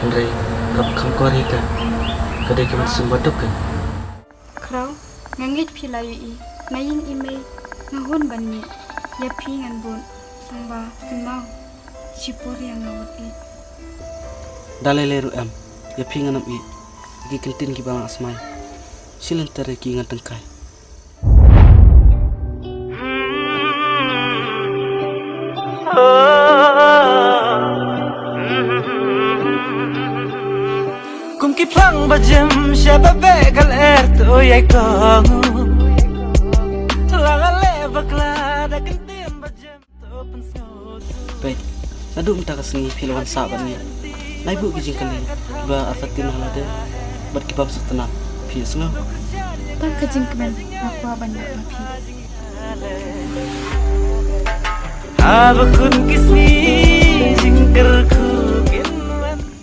Andre kap kham kori ka kadai ka mat sumbatok kan Krau ngangit philayu I ngayin ime ngahon banni ya phi ngan bon tangba timau chipori yang ngawat I dalai leru am ya pinganam I gi kentin ki bang asmai silen tare ki ngan tengkai kum ki phang bajem shababe kal er to yai ko la le bakla da kentim bajem to penso baik nadu minta kasengi filawan saban ni nai bu gi jingkali ba afatin halade bat ki bam sutana fi senga tak kajing kemen aku banyak mapi abakun kisni jingkar ku